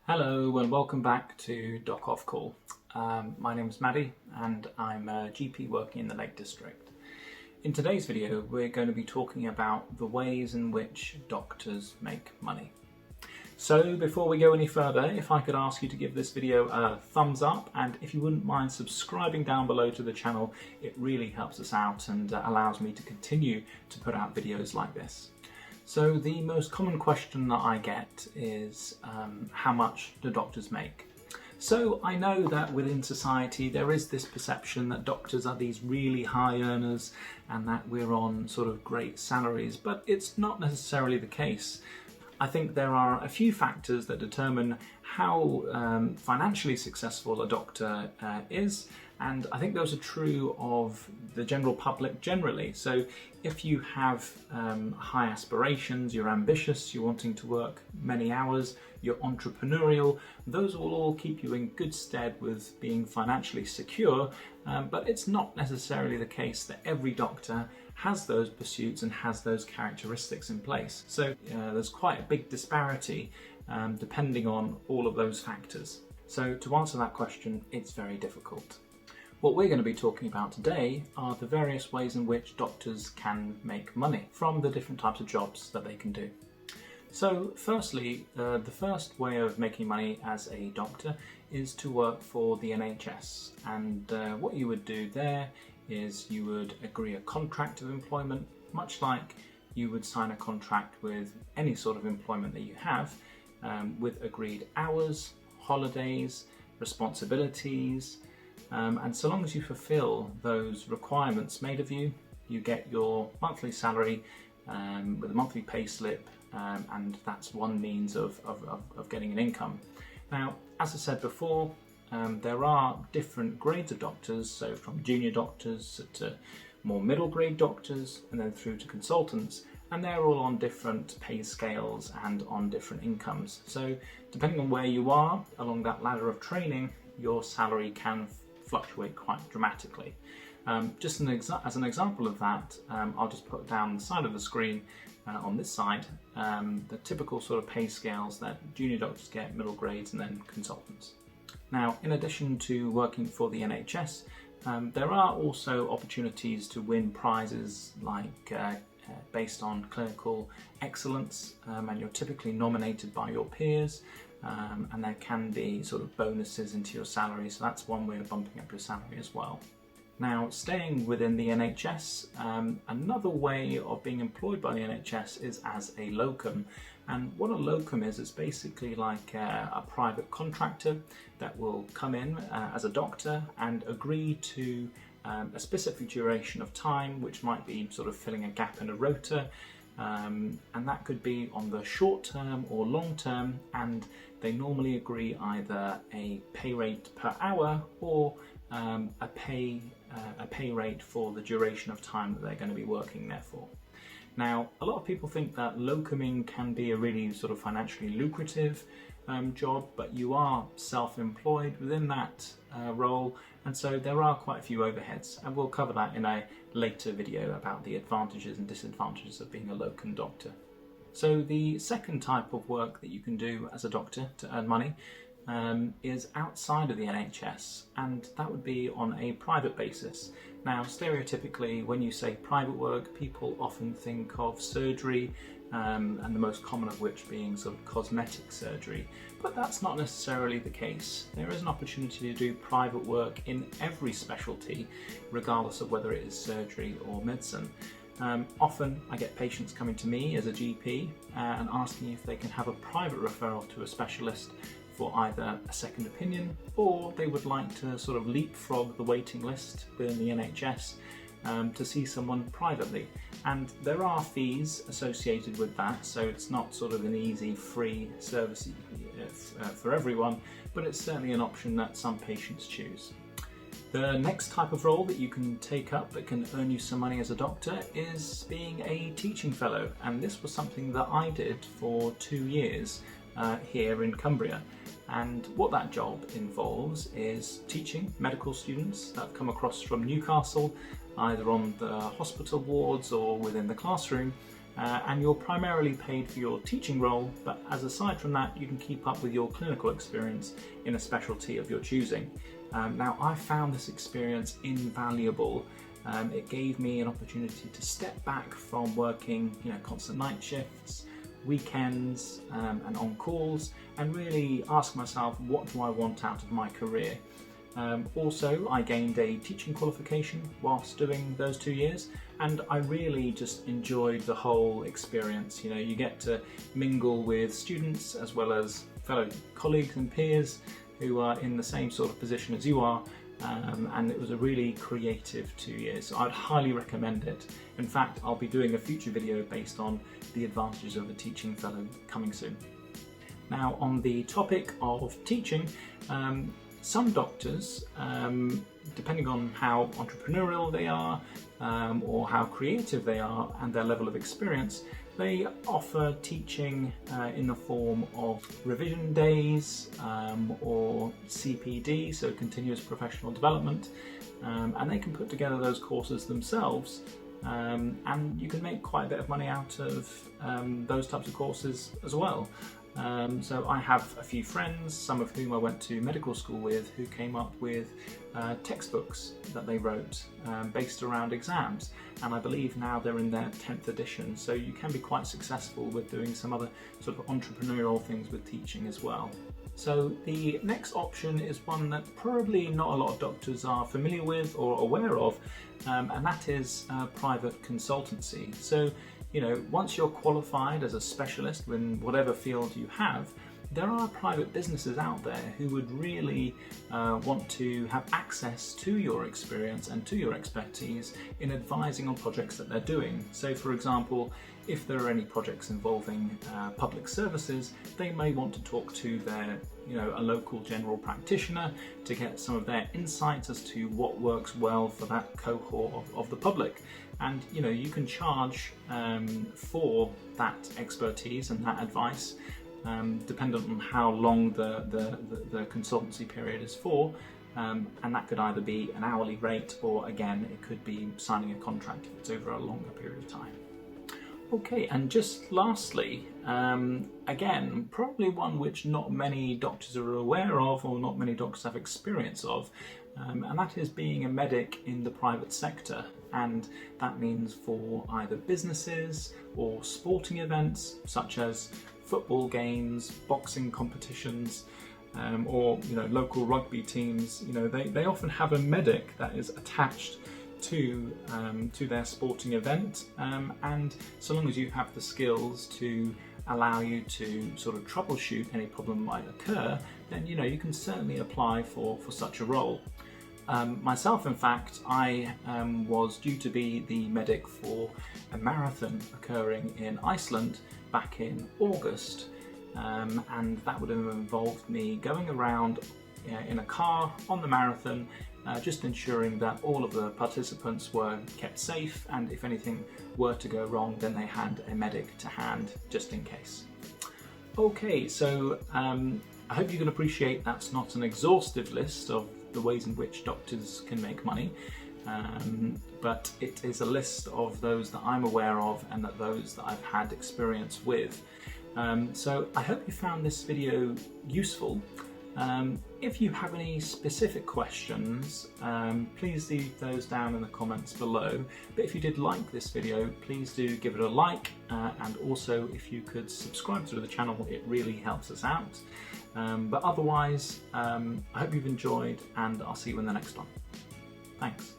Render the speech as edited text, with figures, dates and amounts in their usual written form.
Hello and welcome back to doc.offcall. My name is Maddie and I'm a GP working in the Lake District. In today's video we're going to be talking about the ways in which doctors make money. So before we go any further, if I could ask you to give this video a thumbs up, and if you wouldn't mind subscribing down below to the channel, it really helps us out and allows me to continue to put out videos like this. So the most common question that I get is how much do doctors make? So I know that within society there is this perception that doctors are these really high earners and that we're on sort of great salaries, but it's not necessarily the case. I think there are a few factors that determine how financially successful a doctor is, and I think those are true of the general public generally. So if you have high aspirations, you're ambitious, you're wanting to work many hours, you're entrepreneurial, those will all keep you in good stead with being financially secure, but it's not necessarily the case that every doctor has those pursuits and has those characteristics in place. So there's quite a big disparity depending on all of those factors. So to answer that question, it's very difficult. What we're going to be talking about today are the various ways in which doctors can make money from the different types of jobs that they can do. So firstly, the first way of making money as a doctor is to work for the NHS, and what you would do there is you would agree a contract of employment, much like you would sign a contract with any sort of employment that you have, with agreed hours, holidays, responsibilities, and so long as you fulfill those requirements made of you, you get your monthly salary with a monthly pay slip, and that's one means of getting an income. Now, as I said before, there are different grades of doctors, so from junior doctors to more middle grade doctors and then through to consultants, and they're all on different pay scales and on different incomes. So depending on where you are along that ladder of training, your salary can fluctuate quite dramatically. Just as an example of that, I'll just put down the side of the screen on this side the typical sort of pay scales that junior doctors get, middle grades and then consultants. Now, in addition to working for the NHS, there are also opportunities to win prizes like based on clinical excellence, and you're typically nominated by your peers, and there can be sort of bonuses into your salary, so that's one way of bumping up your salary as well. Now, staying within the NHS, another way of being employed by the NHS is as a locum. And what a locum is, it's basically like a private contractor that will come in as a doctor and agree to a specific duration of time, which might be sort of filling a gap in a rota, and that could be on the short term or long term, and they normally agree either a pay rate per hour or a pay rate for the duration of time that they're going to be working there for. Now, a lot of people think that locuming can be a really sort of financially lucrative job, but you are self-employed within that role, and so there are quite a few overheads, and we'll cover that in a later video about the advantages and disadvantages of being a locum doctor. So the second type of work that you can do as a doctor to earn money is outside of the NHS, and that would be on a private basis. Now, stereotypically, when you say private work, people often think of surgery, and the most common of which being sort of cosmetic surgery, but that's not necessarily the case. There is an opportunity to do private work in every specialty, regardless of whether it is surgery or medicine. Often I get patients coming to me as a GP and asking if they can have a private referral to a specialist for either a second opinion, or they would like to sort of leapfrog the waiting list within the NHS to see someone privately. And there are fees associated with that, so it's not sort of an easy free service for everyone, but it's certainly an option that some patients choose. The next type of role that you can take up that can earn you some money as a doctor is being a teaching fellow, and this was something that I did for 2 years here in Cumbria. And what that job involves is teaching medical students that have come across from Newcastle, either on the hospital wards or within the classroom, and you're primarily paid for your teaching role, but as aside from that, you can keep up with your clinical experience in a specialty of your choosing. Now, I found this experience invaluable. It gave me an opportunity to step back from working, constant night shifts, weekends, and on calls, and really ask myself, what do I want out of my career? Also, I gained a teaching qualification whilst doing those 2 years, and I really just enjoyed the whole experience. You get to mingle with students as well as fellow colleagues and peers who are in the same sort of position as you are, and it was a really creative 2 years, so I'd highly recommend it. In fact, I'll be doing a future video based on the advantages of a teaching fellow coming soon. Now, on the topic of teaching, some doctors, depending on how entrepreneurial they are or how creative they are and their level of experience, they offer teaching in the form of revision days or CPD, so continuous professional development, and they can put together those courses themselves, and you can make quite a bit of money out of those types of courses as well. So I have a few friends, some of whom I went to medical school with, who came up with textbooks that they wrote based around exams, and I believe now they're in their 10th edition, so you can be quite successful with doing some other sort of entrepreneurial things with teaching as well. So the next option is one that probably not a lot of doctors are familiar with or aware of, and that is private consultancy. So once you're qualified as a specialist in whatever field you have, there are private businesses out there who would really want to have access to your experience and to your expertise in advising on projects that they're doing. So, for example, if there are any projects involving public services, they may want to talk to their, a local general practitioner to get some of their insights as to what works well for that cohort of the public. And you can charge for that expertise and that advice, dependent on how long the consultancy period is for, and that could either be an hourly rate, or again, it could be signing a contract if it's over a longer period of time. Okay, and just lastly, again, probably one which not many doctors are aware of or not many doctors have experience of, and that is being a medic in the private sector. And that means for either businesses or sporting events such as football games, boxing competitions, or local rugby teams. They often have a medic that is attached to their sporting event, and so long as you have the skills to allow you to sort of troubleshoot any problem might occur, then you can certainly apply for such a role. Myself, in fact, I was due to be the medic for a marathon occurring in Iceland back in August, and that would have involved me going around in a car on the marathon, just ensuring that all of the participants were kept safe, and if anything were to go wrong, then they had a medic to hand just in case. Okay, so I hope you can appreciate that's not an exhaustive list of the ways in which doctors can make money, but it is a list of those that I'm aware of and those that I've had experience with. So I hope you found this video useful. If you have any specific questions, please leave those down in the comments below. But if you did like this video, please do give it a like, and also if you could subscribe to the channel, it really helps us out. But otherwise, I hope you've enjoyed, and I'll see you in the next one. Thanks.